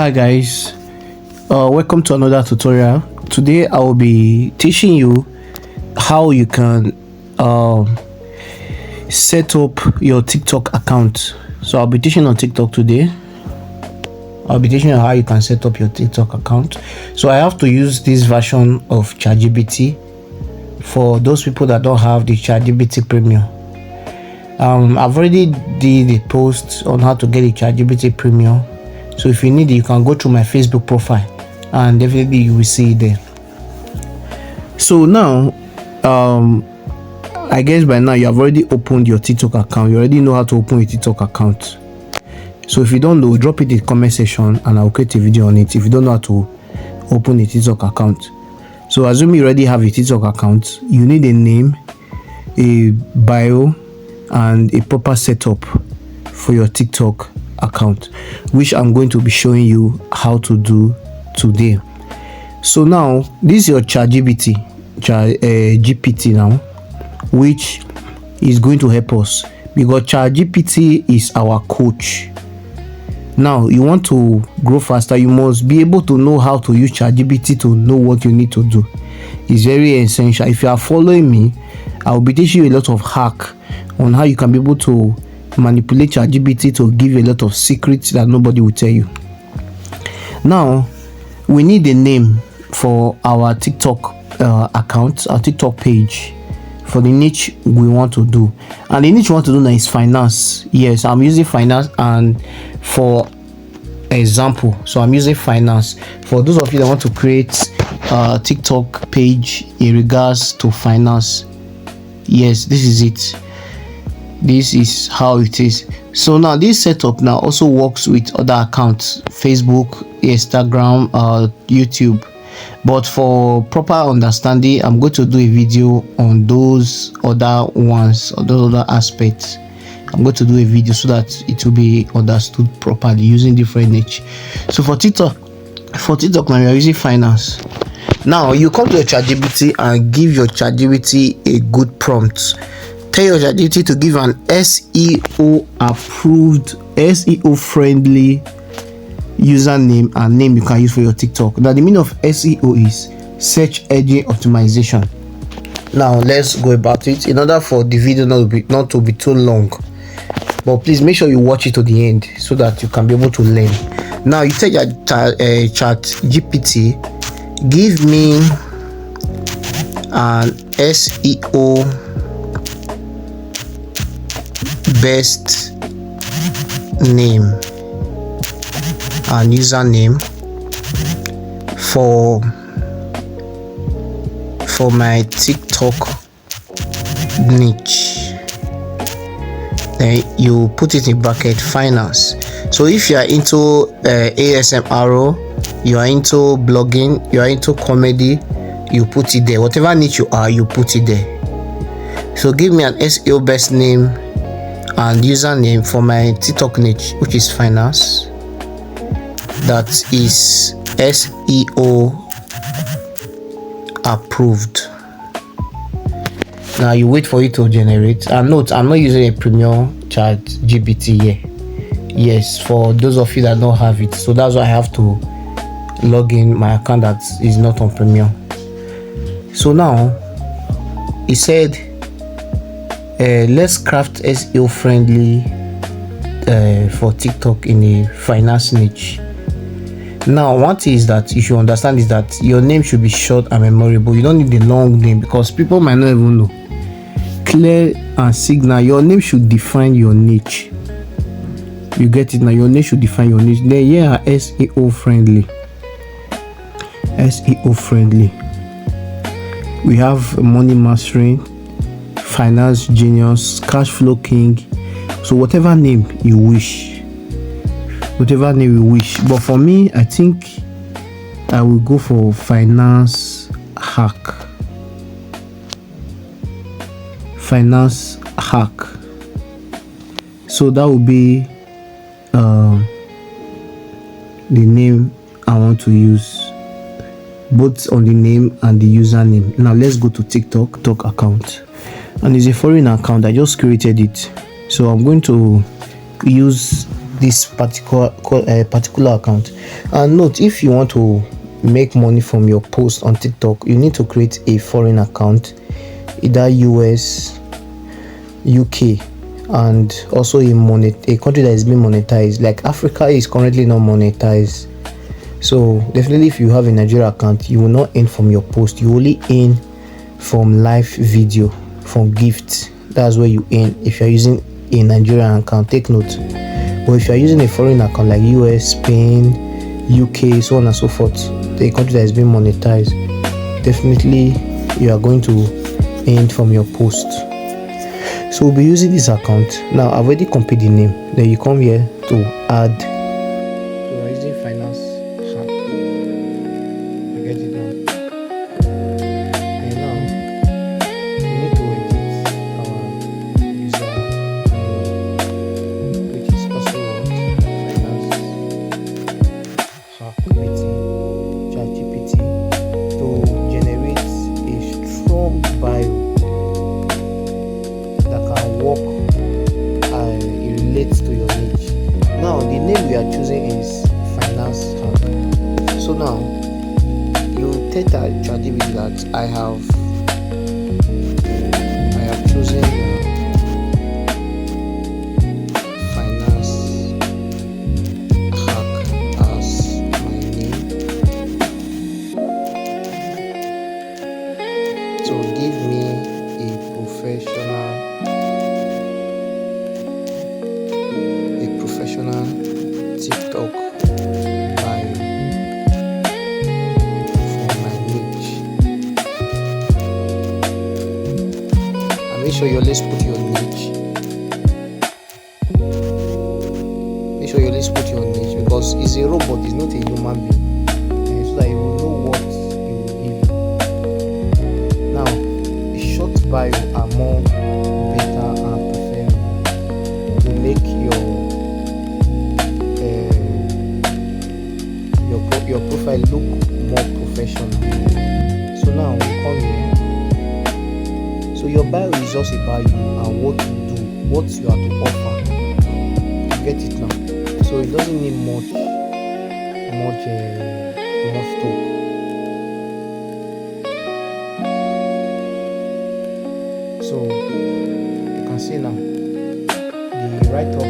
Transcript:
Hi guys, welcome to another tutorial. Today I will be teaching you how you can set up your TikTok account. So I'll be teaching on TikTok today. I'll be teaching you how you can set up your TikTok account. So I have to use this version of ChatGPT for those people that don't have the ChatGPT Premium. I've already did a post on how to get a ChatGPT Premium. So if you need it, you can go to my Facebook profile and definitely you will see it there. So now, I guess by now you have already opened your TikTok account. You already know how to open a TikTok account. So if you don't know, drop it in the comment section and I'll create a video on it if you don't know how to open a TikTok account. So assuming you already have a TikTok account, you need a name, a bio, and a proper setup for your TikTok account, which I'm going to be showing you how to do today. So now this is your GPT now, which is going to help us because ChatGPT is our coach. Now you want to grow faster, you must be able to know how to use ChatGPT to know what you need to do. It's very essential. If you are following me, I will be teaching you a lot of hack on how you can be able to manipulate ChatGPT to give you a lot of secrets that nobody will tell you. Now we need a name for our TikTok account, our TikTok page, for the niche we want to do. And the niche we want to do now is finance. Yes, I'm using finance, and for example, so I'm using finance for those of you that want to create a TikTok page in regards to finance. Yes, this is it. This is how it is. So now this setup now also works with other accounts, Facebook, Instagram, YouTube. But for proper understanding, I'm going to do a video on those other ones or those other aspects. I'm going to do a video so that it will be understood properly using different niche. So for TikTok now we are using finance. Now you come to your ChatGPT and give your ChatGPT a good prompt. Tell your ChatGPT to give an SEO approved, SEO friendly username and name you can use for your TikTok. Now the meaning of SEO is search engine optimization. Now let's go about it in order for the video not to be too long, but please make sure you watch it to the end so that you can be able to learn. Now you tell your ChatGPT, give me an SEO best name and username for my TikTok niche. Then you put it in bracket finance. So if you are into ASMR, you are into blogging, you are into comedy, you put it there. Whatever niche you are, you put it there. So give me an SEO best name and username for my TikTok niche, which is finance. That is SEO approved. Now you wait for it to generate. And note, I'm not using a premium ChatGPT here. Yes, for those of you that don't have it, so that's why I have to log in my account that is not on premium. So now it said let's craft SEO friendly for TikTok in a finance niche. Now one thing is that you should understand is that your name should be short and memorable. You don't need a long name because people might not even know. Clear and signal. Your name should define your niche. You get it now? Your name should define your niche. Then yeah, SEO friendly. SEO friendly. We have money mastering, finance genius, cash flow king. So whatever name you wish, but for me I think I will go for finance hack. So that will be the name I want to use, both on the name and the username. Now let's go to TikTok account, and it's a foreign account. I just created it, so I'm going to use this particular account. And note, if you want to make money from your post on TikTok, you need to create a foreign account, either US, UK, and also a country that is being monetized. Like Africa is currently not monetized, so definitely if you have a Nigeria account, you will not earn from your post. You only earn from live video, from gifts. That's where you earn if you're using a Nigerian account. Take note. But if you're using a foreign account like US, Spain, UK, so on and so forth, the country that is being monetized, definitely you are going to earn from your post. So we'll be using this account. Now I've already copied the name. Then you come here to add. So we're using finance hack. You get it now. And now we need to edit our user name, which is also what? Finance hack written ChatGPT to generate a strong bio work and it relates to your niche. Now the name we are choosing is finance hack. So now you tell ChatGPT that I have chosen finance hack as my name. So give me a professional TikTok bio for my niche. And make sure you always put your niche. Make sure you always put your niche, because it's a robot, it's not a human being. And so that you will know what you will give. Now, the short bio are more better and preferable to make your profile look more professional. So now we come here. So your bio is just about you and what you do, what you have to offer. You get it now. So it doesn't need much talk. So you can see now the write up